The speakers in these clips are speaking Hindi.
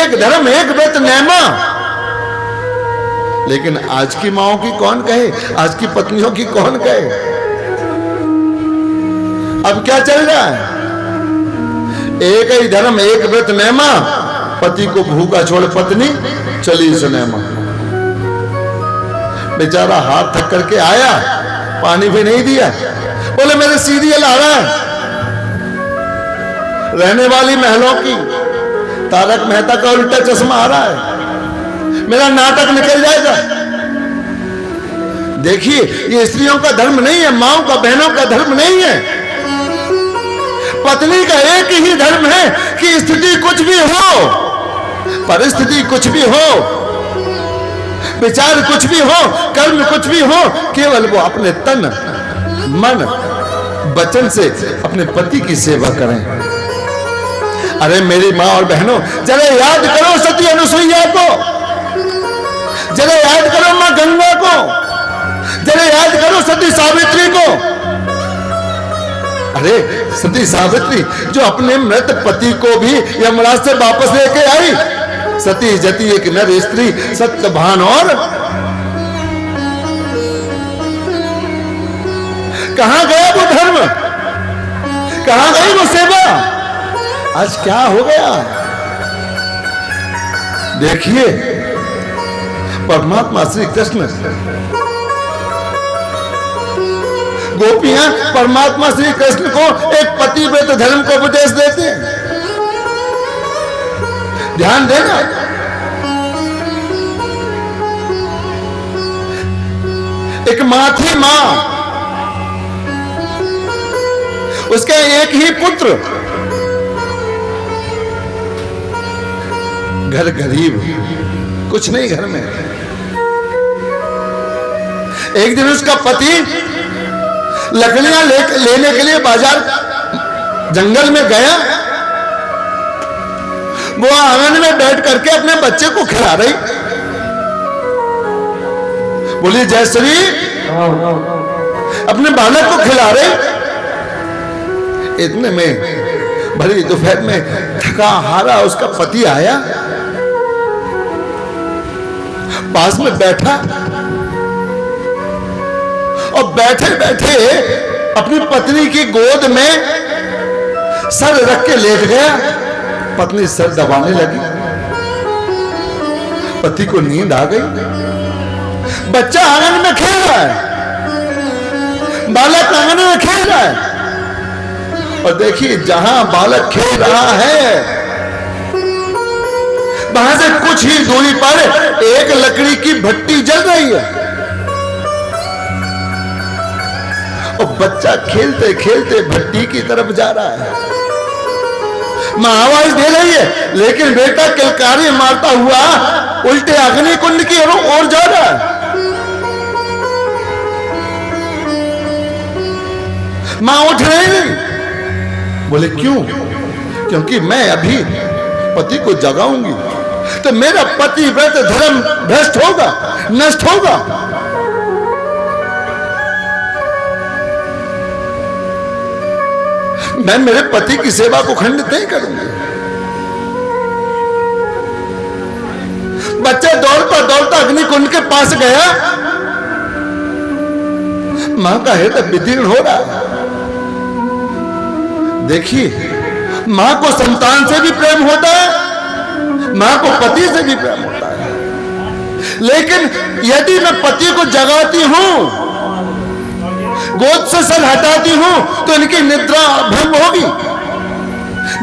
एक धर्म एक व्रत नेमा। लेकिन आज की माओं की कौन कहे, आज की पत्नियों की कौन कहे। अब क्या चल रहा है, एक ही धर्म एक व्रत नेमा, पति को भूखा छोड़ पत्नी चली सिनेमा। बेचारा हाथ थक करके आया, पानी भी नहीं दिया, बोले मेरे सीरियल आ रहा है, रहने वाली महलों की, तारक मेहता का उल्टा चश्मा आ रहा है, मेरा नाटक निकल जाएगा। देखिए ये स्त्रियों का धर्म नहीं है, माओं का बहनों का धर्म नहीं है। पत्नी का एक ही धर्म है कि स्थिति कुछ भी हो, परिस्थिति कुछ भी हो, विचार कुछ भी हो, कर्म कुछ भी हो, केवल वो अपने तन मन वचन से अपने पति की सेवा करें। अरे मेरी माँ और बहनों, जरा याद करो सती अनुसुईया को, जरा याद करो माँ गंगा को, जरा याद करो सती सावित्री को। अरे सती सावित्री जो अपने मृत पति को भी यमराज से वापस लेके आई, सती जती एक नर स्त्री, सत्यभान और कहां गया वो धर्म, कहां गई वो सेवा, आज क्या हो गया। देखिए परमात्मा श्री कृष्ण, गोपियां परमात्मा श्री कृष्ण को एक पतिव्रत धर्म को उपदेश देते हैं। ध्यान देना, एक मां थी, मां, उसका एक ही पुत्र, घर गरीब, कुछ नहीं घर में। एक दिन उसका पति लकड़ियां लेने के लिए बाजार जंगल में गया, वो आंगन में बैठ करके अपने बच्चे को खिला रही, बोली जयश्री, अपने बालक को खिला रही। इतने में भरी दोपहर में थका हारा उसका पति आया, पास में बैठा और बैठे बैठे अपनी पत्नी की गोद में सर रख के लेट गया। पत्नी सर दबाने लगी, पति को नींद आ गई। बच्चा आंगन में खेल रहा है, बालक आंगन में खेल रहा है, और देखिए जहां बालक खेल रहा है वहां से कुछ ही दूरी पर एक लकड़ी की भट्टी जल रही है, और बच्चा खेलते खेलते भट्टी की तरफ जा रहा है। मां आवाज दे रही है, लेकिन बेटा किलकारी मारता हुआ उल्टे अग्नि कुंड की ओर जा रहा है। मां उठ रही नहीं, बोले क्यों? क्योंकि मैं अभी पति को जगाऊंगी तो मेरा पति व्रत धर्म भ्रष्ट होगा, नष्ट होगा। मैं मेरे पति की सेवा को खंडित नहीं करूंगी। बच्चा दौड़ता दौड़ता अग्निकुंड के पास गया, मां का हृदय विदीर्ण हो रहा है। देखिए मां को संतान से भी प्रेम होता है, मां को पति से भी प्रेम होता है, लेकिन यदि मैं पति को जगाती हूं, गोद से सर हटाती हूं, तो इनकी निद्रा भंग होगी,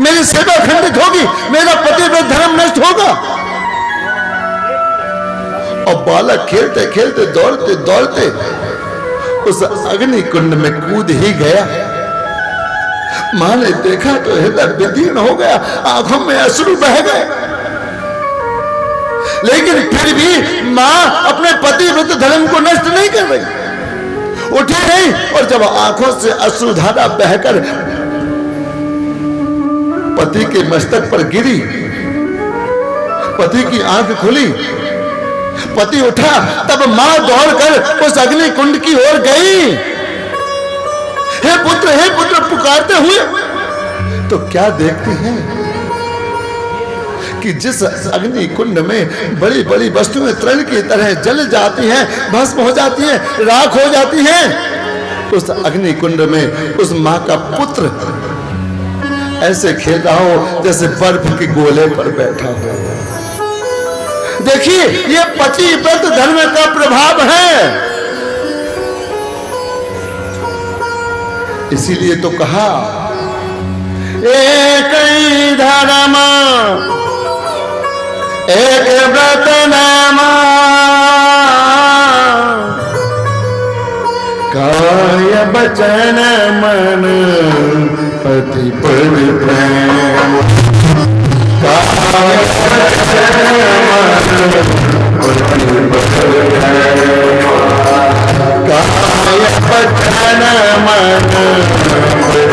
मेरी सेवा खंडित होगी, मेरा पतिव्रत धर्म नष्ट होगा। और बालक खेलते खेलते दौड़ते दौड़ते उस अग्नि कुंड में कूद ही गया। मां ने देखा तो हृदय विदीर्ण हो गया, आंखों में अश्रु बह गए, लेकिन फिर भी मां अपने पतिव्रत धर्म को नष्ट नहीं कर रही, उठी नहीं। और जब आंखों से अश्रुधारा बहकर पति के मस्तक पर गिरी, पति की आंख खुली, पति उठा, तब मां दौड़कर उस अग्नि कुंड की ओर गई, हे पुत्र पुकारते हुए। तो क्या देखती हैं, कि जिस अग्नि कुंड में बड़ी बड़ी वस्तुएं तृण की तरह जल जाती हैं, भस्म हो जाती हैं, राख हो जाती हैं, उस अग्नि कुंड में उस मां का पुत्र ऐसे खेल रहा हो जैसे बर्फ के गोले पर बैठा हो। देखिए, ये पतिव्रत धर्म का प्रभाव है। इसीलिए तो कहा एक ही धर्म एक व्रत नामा, काय बचन मन पति पद प्रेम, काय बचन मन पति पद प्रेम, काय बचन मन पति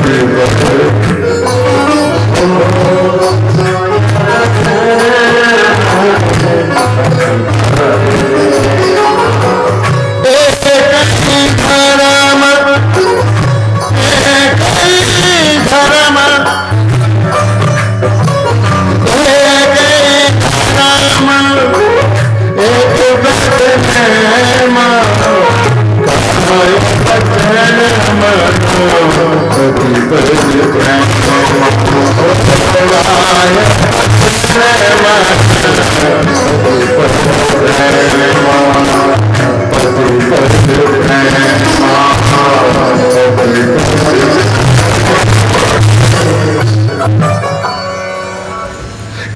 पद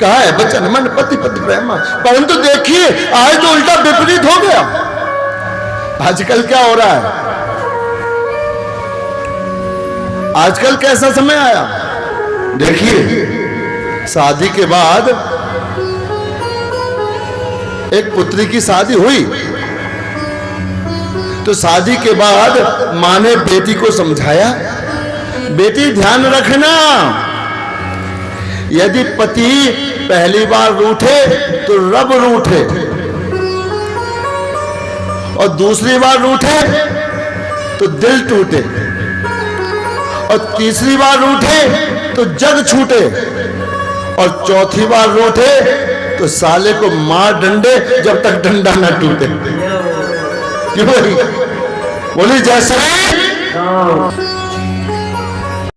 कहा है बचन मन पति पति प्रेमा। परंतु देखिए, आज तो उल्टा विपरीत हो गया। आजकल क्या हो रहा है? आजकल कैसा समय आया? देखिए, शादी के बाद एक पुत्री की शादी हुई, तो शादी के बाद मां ने बेटी को समझाया, बेटी ध्यान रखना, यदि पति पहली बार रूठे तो रब रूठे, और दूसरी बार रूठे तो दिल टूटे, और तीसरी बार रूठे तो जग छूटे, और चौथी बार रूठे तो साले को मार डंडे जब तक डंडा न टूटे। क्यों बोली? जैसे